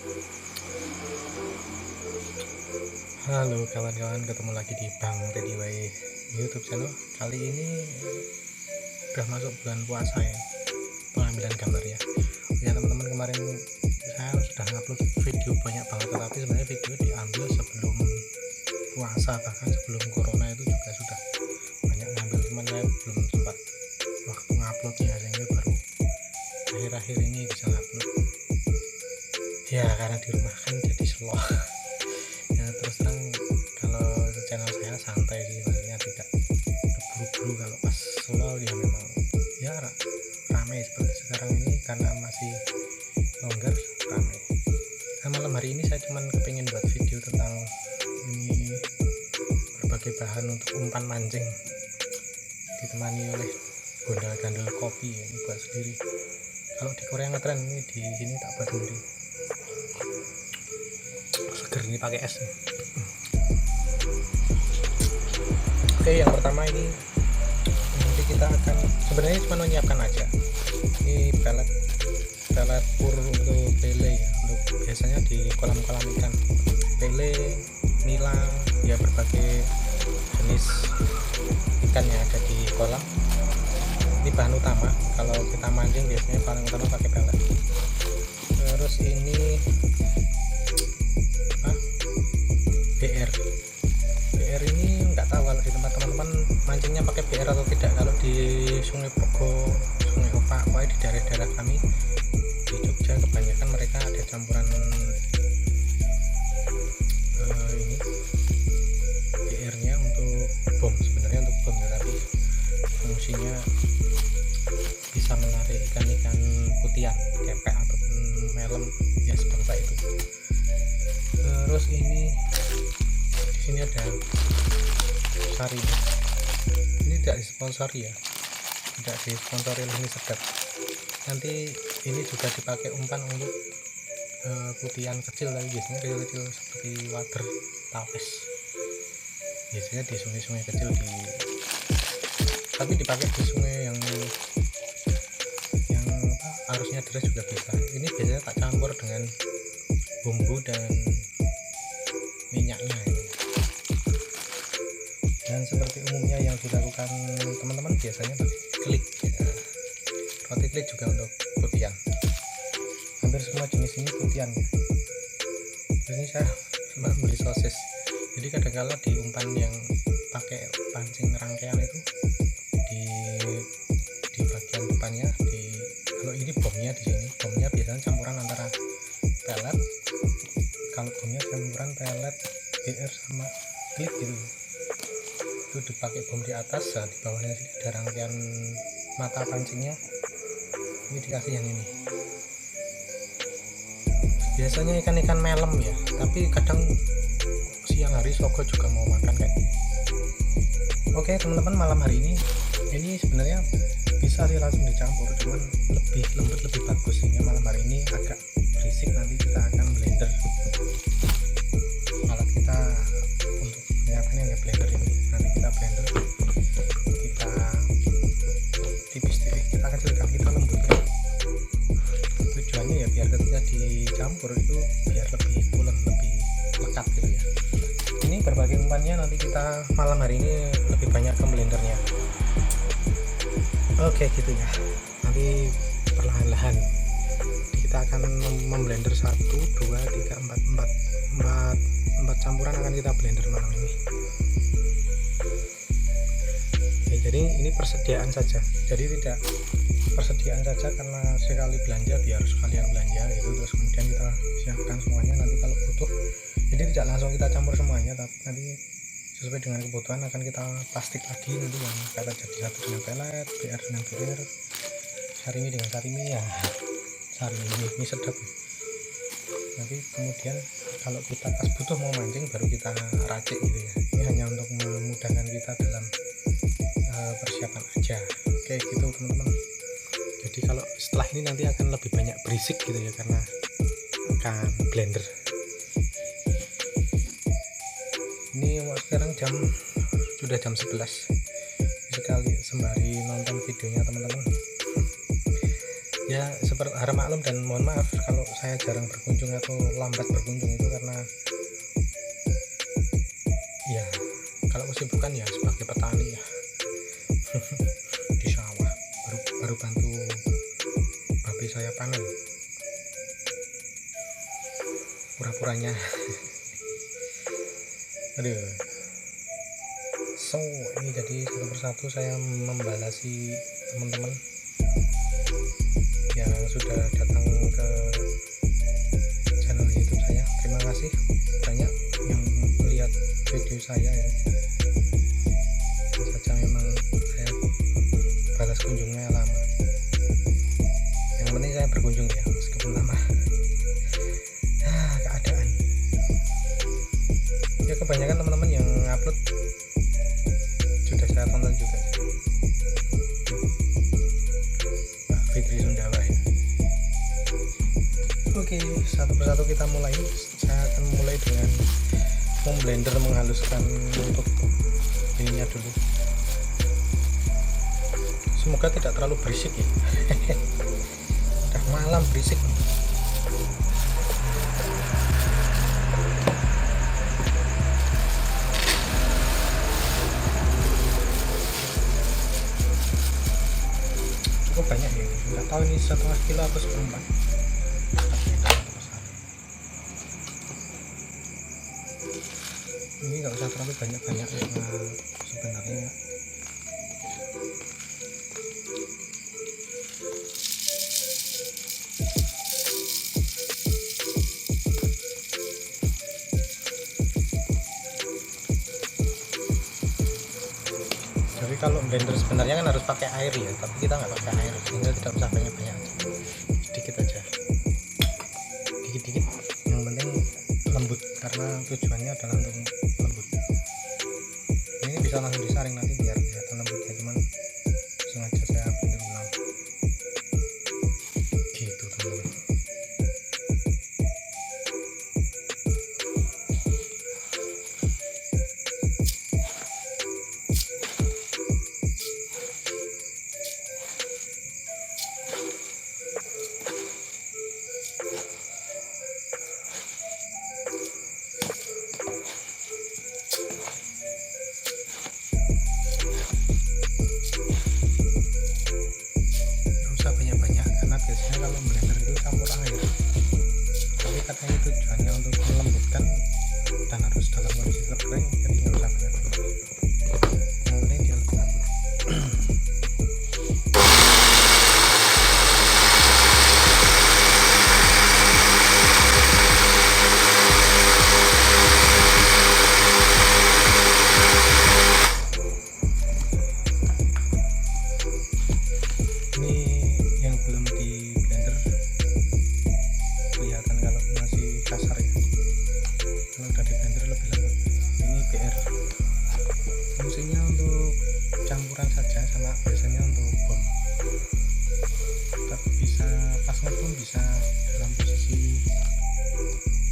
Halo kawan-kawan, ketemu lagi di Bang Rediway YouTube channel. Kali ini udah masuk bulan puasa ya, pengambilan gambarnya. Ya teman-teman, kemarin saya sudah ngupload video banyak banget, tetapi sebenarnya video diambil sebelum puasa, bahkan sebelum corona itu juga sudah banyak ngambil, cuman saya belum sempat waktu nguploadnya, sehingga baru akhir-akhir ini bisa ngupload. Ya karena di rumah kan jadi slow. Ya terus terang, kalau channel saya santai sih, maksudnya tidak buru-buru. Kalau pas slow ya memang ya ramai seperti sekarang ini, karena masih longgar ramai. Nah, malam hari ini saya cuman kepingin buat video tentang ini, berbagai bahan untuk umpan mancing, ditemani oleh gondal-gandul kopi ini buat sendiri. Kalau di Korea ngetren, ini di sini tak buat sendiri. Seger ini pakai es nih. Oke, yang pertama ini nanti kita akan sebenarnya cuma menyiapkan aja. Ini pelet pur untuk pele ya, untuk biasanya di kolam-kolam ikan, pele, nila, ya berbagai jenis ikan yang ada di kolam. Ini bahan utama kalau kita mancing, biasanya paling utama pakai pelet. Terus ini BR ini nggak tahu kalau di tempat teman-teman mancingnya pakai BR atau tidak. Kalau di Sungai Pogo, Sungai Opak, di daerah-daerah kami di Jogja kebanyakan mereka ada campuran ini BR-nya untuk bom, sebenarnya untuk bom, tapi fungsinya bisa menarik ikan-ikan putihan, kepek ataupun melem ya, seperti itu. Terus ini di sini ada sari, ini tidak disponsori ya, tidak disponsori oleh Sedap. Nanti ini juga dipakai umpan untuk putihan kecil, tapi biasanya kecil-kecil seperti wader, tawes, biasanya di sungai-sungai kecil, tapi dipakai di sungai yang arusnya deras juga bisa. Ini biasanya tak campur dengan bumbu dan minyaknya ini. Dan seperti umumnya yang dilakukan teman-teman biasanya klik ya. Roti klik juga untuk putihan, hampir semua jenis ini putihan ya. Ini saya beli sosis, jadi kadang-kala di umpan yang pakai pancing rangkaian itu di bagian depannya, kalau ini bomnya di sini, bomnya biasanya campuran antara pelet, kalau bomnya campuran pelet, BR sama klik gitu, itu dipakai bom di atas. Nah, di bawahnya sini ada rangkaian mata pancingnya, ini dikasih yang ini. Biasanya ikan-ikan melem ya, tapi kadang siang hari sogo juga mau makan kayak gini. Oke teman-teman, malam hari ini sebenarnya bisa sih langsung dicampur, cuman lebih lembut, lebih bagus. Sehingga malam hari ini agak berisik, nanti kita akan blender. Alat kita untuk menyiapkannya ya blender ini, nanti kita blender, kita tipis-tipis, kita kecilkan, kita lembutkan. Tujuannya ya biar ketika dicampur itu biar lebih pulen, lebih lekat gitu ya. Ini berbagai umpannya nanti kita malam hari ini lebih banyak ke blendernya. Oke gitu ya, nanti perlahan-lahan kita akan memblender 1, 2, 3, 4 campuran akan kita blender malam ini. Oke, jadi ini persediaan saja, jadi tidak persediaan saja karena sekali belanja biar sekalian belanja gitu. Terus kemudian kita siapkan semuanya, nanti kalau butuh, jadi tidak langsung kita campur semuanya, tapi nanti sesuai dengan kebutuhan akan kita plastik lagi, nanti yang kata jadi satu dengan pelet, BR dengan BR, sarimi dengan sarimi ya, sarimi ini sedap. Nanti kemudian kalau kita pas butuh mau mancing baru kita racik gitu ya. Ini hanya untuk memudahkan kita dalam persiapan aja. Oke gitu teman-teman. Jadi kalau setelah ini nanti akan lebih banyak berisik gitu ya, karena akan blender. Ini sekarang sudah jam 11, sekali sembari nonton videonya teman-teman. Ya seperti harap maklum dan mohon maaf kalau saya jarang berkunjung atau lambat berkunjung, itu karena ya kalau kesibukan ya sebagai petani ya di sawah, baru bantu babi saya panen pura-puranya. Aduh. So ini jadi satu persatu saya membalasi teman-teman yang sudah datang ke channel YouTube saya. Terima kasih banyak yang melihat video saya ya. Saja memang saya balas kunjungnya lama. Yang penting saya berkunjung ya, meskipun lama. Keadaan. Ya kebanyakan teman-teman yang upload sudah saya tonton juga. Fitri Sundawa ya. Oke, satu persatu kita mulai. Saya akan mulai dengan memblender, menghaluskan untuk ininya dulu. Semoga tidak terlalu berisik ya. Udah malam berisik. Cukup banyak ya, nggak tahu ini 1,5 kilo atau 1/4. Ini nggak usah terlalu banyak-banyak karena sebenarnya jadi kalau blender sebenarnya kan harus pakai air ya, tapi kita nggak pakai air sehingga tidak usah banyak-banyak, sedikit aja, dikit-dikit, yang penting lembut karena tujuannya adalah untuk lembut. Ini bisa langsung disaring nanti biar kelihatan lembutnya, cuman sengaja saya blender ulang gitu teman-teman. Biasanya kalau blender itu campur air, tapi katanya tujuannya untuk melembutkan dan harus dalam kondisi kering, jadi nggak usah banyak-banyak, yang penting dia lebih lembut. Ini yang belum di blender kelihatan kalau masih kasar ya, kalau udah di blender lebih lembut. Ini BR, fungsinya untuk campuran saja, sama biasanya untuk bom, tapi bisa pas ngebom bisa dalam posisi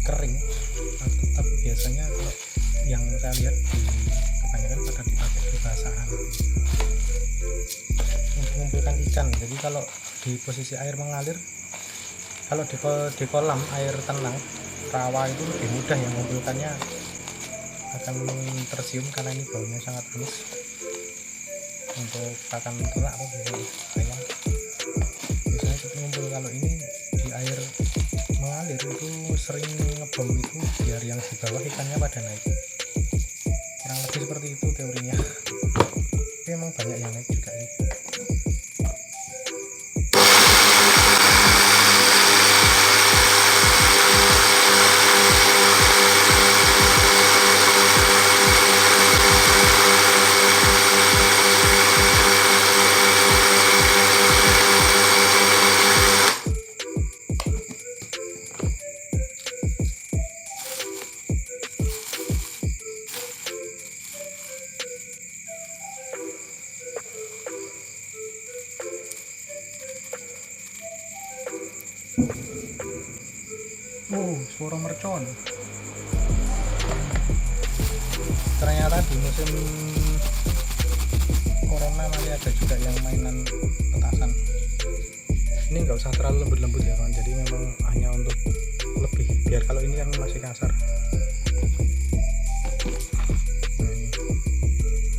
kering, tetap biasanya kalau yang saya lihat di kebanyakan pada dipakai di basahan untuk mengumpulkan ikan. Jadi kalau di posisi air mengalir, kalau di kolam air tenang rawa itu lebih mudah, yang mengumpulkannya akan tersium karena ini baunya sangat amis untuk pakan ternak atau ayam. Biasanya kita ngumpul, kalau ini di air mengalir itu sering ngebom itu biar yang di bawah ikannya pada naik, kurang lebih seperti itu teorinya. Tapi emang banyak yang naik juga nih. Suara mercon. Ternyata di musim corona masih ada juga yang mainan petasan. Ini nggak usah terlalu lembut-lembut ya kan, jadi memang hanya untuk lebih, biar kalau ini kan masih kasar. Nah, ini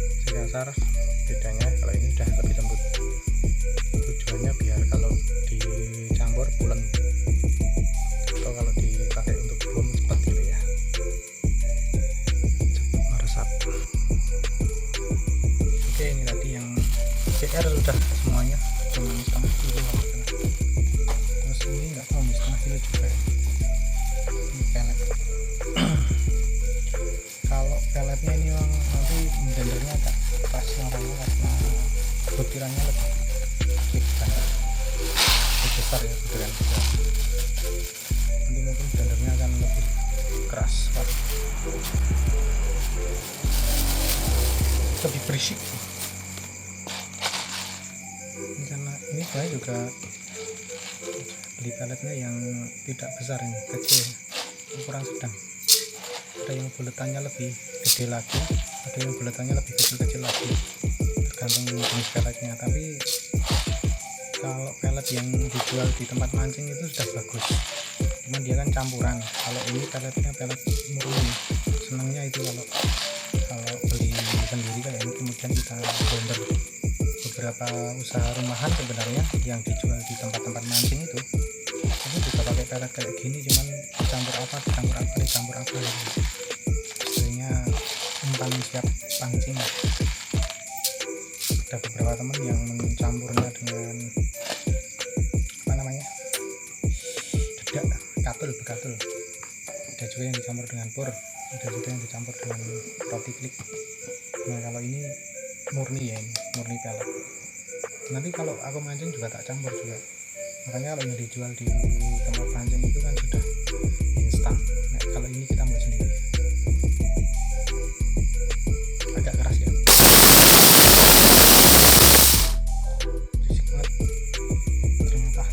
masih kasar, bedanya kalau ini udah lebih lembut. Tujuannya biar kalau dicampur pulen, atau kalau dipakai untuk bom cepat gitu ya, cepat meresap. Oke, ini tadi yang CR sudah semuanya, cuma setengah kilo. Terus ini nggak tahu nih, setengah kilo juga ini pelet. Kalau peletnya ini nanti blendernya agak keras suaranya karena butirannya lebih besar ya, butiran besar. Nanti mungkin blendernya akan lebih keras, lebih berisik. Karena ini saya juga beli peletnya yang tidak besar, ini kecil, ukuran sedang. Ada yang buletannya lebih gede lagi, ada yang buletannya lebih kecil-kecil lagi, tergantung jenis peletnya. Tapi kalau pelet yang dijual di tempat mancing itu sudah bagus, cuman dia kan campuran. Kalau ini peletnya pelet murni, senangnya itu kalau beli sendiri kayak ini kemudian kita blender. Beberapa usaha rumahan sebenarnya yang dijual di tempat-tempat mancing itu juga pakai pelet kayak gini, cuman dicampur apa gitu. Sebenarnya umpan siap pancing. Ada beberapa teman yang mencampurnya dengan apa namanya, dedak, bekatul. Ada juga yang dicampur dengan pur, ada juga yang dicampur dengan roti klik. Nah kalau ini murni ya, ini murni pelet. Nanti kalau aku mancing juga tak campur juga, makanya kalau yang dijual di tempat mancing itu kan sudah instan. Nah, kalau ini kita buat sendiri, agak keras ya, berisik banget ternyata.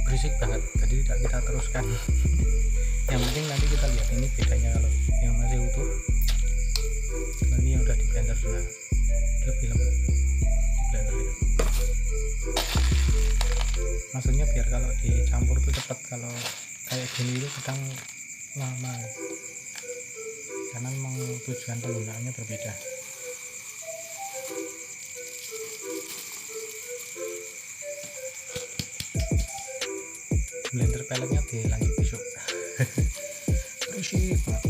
Berisik banget, jadi tidak kita teruskan. Yang penting nanti kita lihat ini bedanya kalau yang masih utuh, ini yang udah di blender sudah lebih lembut di blender ya. Maksudnya biar kalau dicampur tuh cepat, kalau kayak gini itu kadang lama karena memang tujuan penggunaannya berbeda. Blender peletnya dilanjut besok. Berisik banget.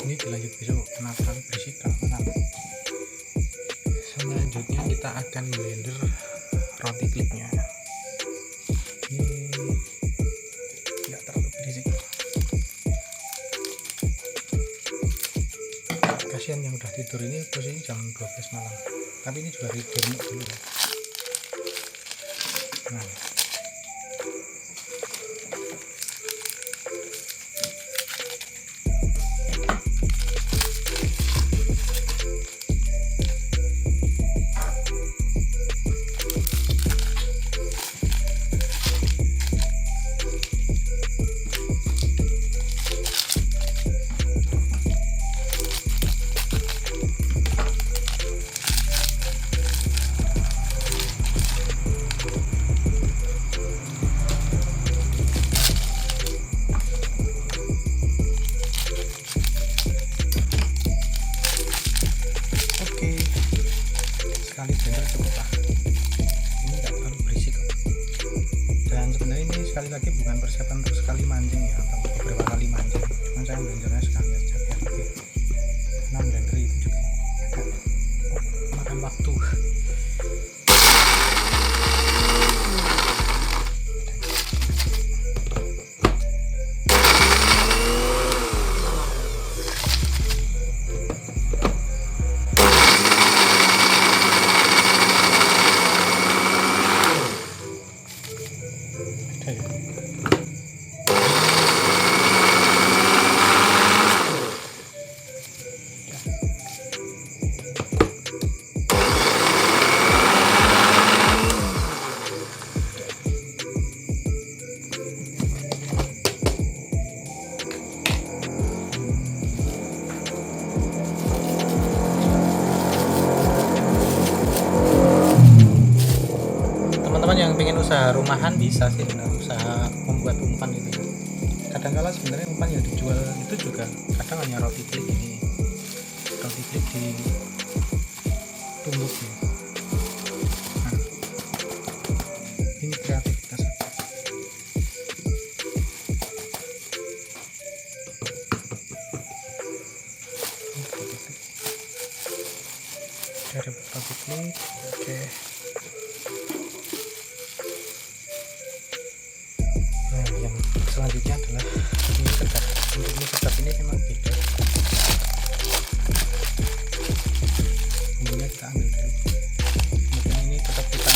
Ini dilanjut besok, kenapa berisik karena selanjutnya kita akan blender roti kliknya. Ini tidak terlalu berisik, kasihan yang udah tidur. Ini posisi jam 12 malam, tapi ini juga remuk dulu ya. Nah, sekali lagi bukan persiapan untuk sekali mancing ya, atau beberapa kali mancing, cuma saya blendernya sekali aja biar lebih, karena blender itu juga usaha rumahan bisa sih, benar, usaha membuat umpan itu ya. Kadangkala sebenarnya umpan yang dijual itu juga kadang hanya roti klik ini, roti klik ditumbuk ya. Nah, ini kreativitas aja. Dari roti klik, oke. Nah, yang selanjutnya adalah mie sedap. Untuk mie sedap ini memang beda, bumbunya kita ambil dulu, kemudian ini tetap kita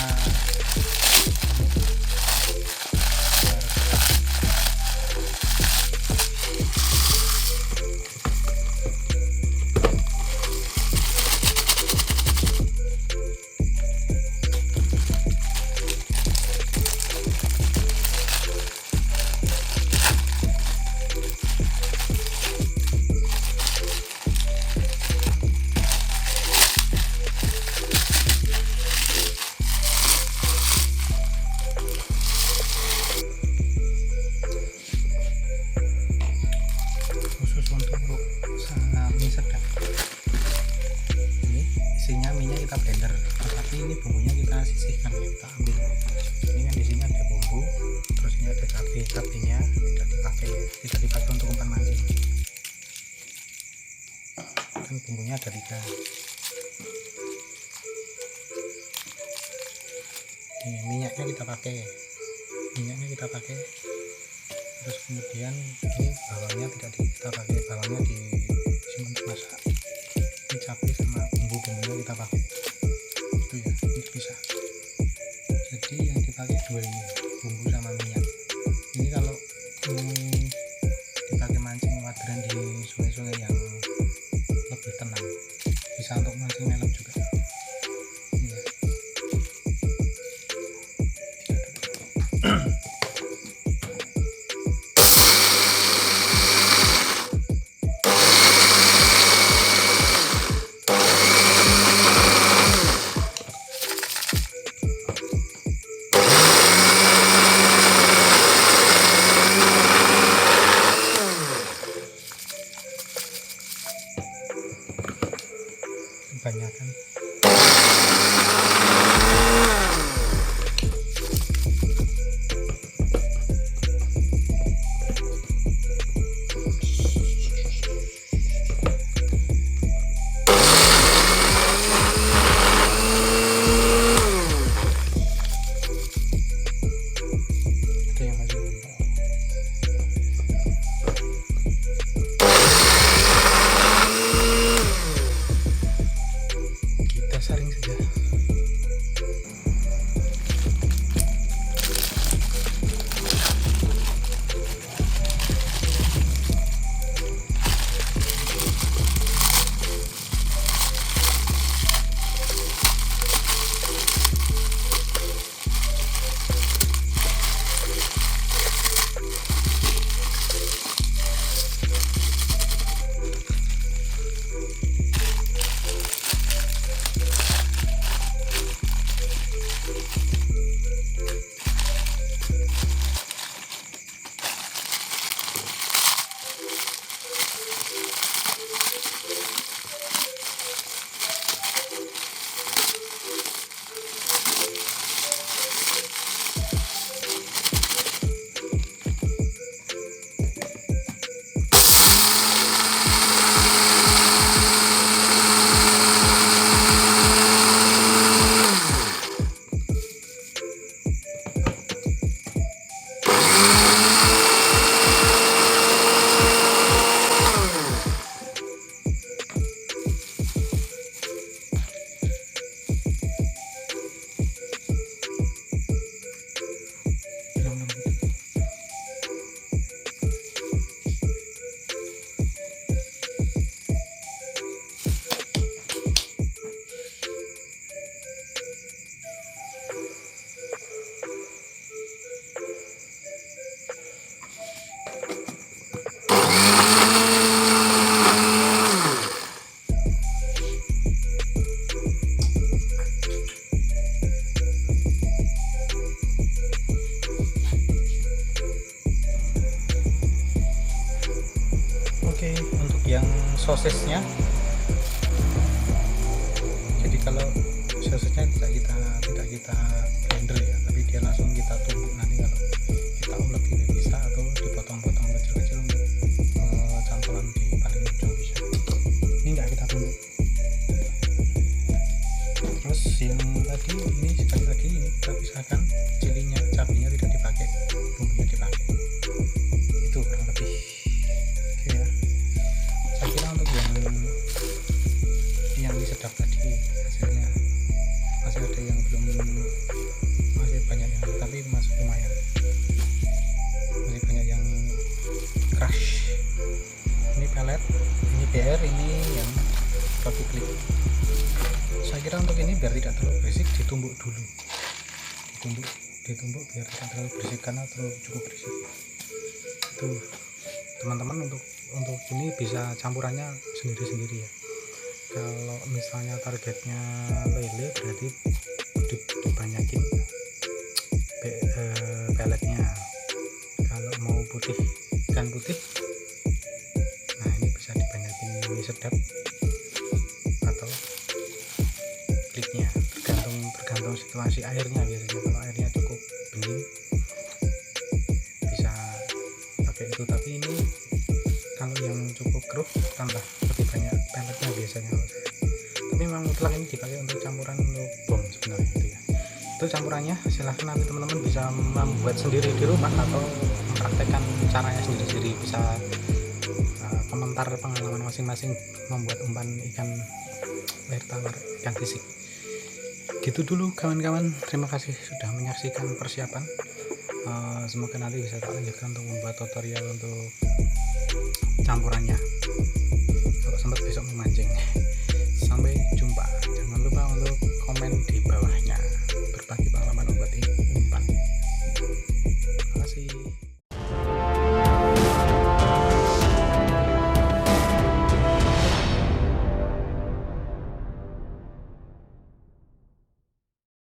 khusus untuk mie sedap ini isinya minyak kita blender, tetapi ini bumbunya kita sisihkan ya, kita ambil. Ini kan di sini ada bumbu, terus ini ada cabenya tidak dipakai ya, tidak dipakai untuk umpan mancing. Kan bumbunya ada 3. Ini minyaknya kita pakai, terus kemudian ini bawangnya tidak kita pakai, bawangnya disimpan untuk masak. Ini cabai sama bumbunya kita pakai itu ya, ini bisa. Jadi yang dipakai 2 ini, bumbu sama minyak. Ini kalau dipakai mancing waderan di sungai-sungai yang lebih tenang, bisa untuk mancing lelep juga. Ini ya. sosisnya. Jadi kalau sosisnya tidak kita blender ya, tapi dia langsung kita tumbuk. Nanti kalau kita ulek juga bisa, atau dipotong-potong kecil-kecil untuk cantolan di paling ujung bisa. Ini enggak kita tumbuk. Terus yang tadi ini sekali lagi ini kita pisahkan, cilinya, cabenya tidak dipakai, bumbunya dipakai. Itu kurang lebih. Oke ya. Saya kira untuk yang mie sedap tadi hasilnya masih ada yang belum, masih banyak yang, tapi masih lumayan, masih banyak yang crush. Ini pelet, ini BR, ini yang roti klik. Saya kira untuk ini biar tidak terlalu berisik ditumbuk dulu, ditumbuk biar tidak terlalu berisik, karena terlalu cukup berisik. Itu teman-teman, untuk ini bisa campurannya sendiri-sendiri ya. Kalau misalnya targetnya lele, berarti dibanyakin peletnya. Kalau mau putih, ikan putih, nah ini bisa dibanyakin mie sedap atau kliknya, tergantung situasi airnya. Biasanya kalau airnya cukup bening bisa pakai itu, tapi ini kalau yang cukup keruh tambah lebih banyak peletnya biasanya. Tapi memang mutlak ini dipakai untuk campuran untuk bom sebenarnya itu ya. Itu campurannya, silahkan nanti teman-teman bisa membuat sendiri di rumah atau mempraktekkan caranya sendiri-sendiri. Bisa komentar pengalaman masing-masing membuat umpan ikan air tawar, ikan sisik. Gitu dulu kawan-kawan, terima kasih sudah menyaksikan persiapan. Semoga nanti bisa tak lanjutkan untuk membuat tutorial untuk campurannya, kalau sempat besok memancing. Sampai jumpa, jangan lupa untuk komen di bawahnya.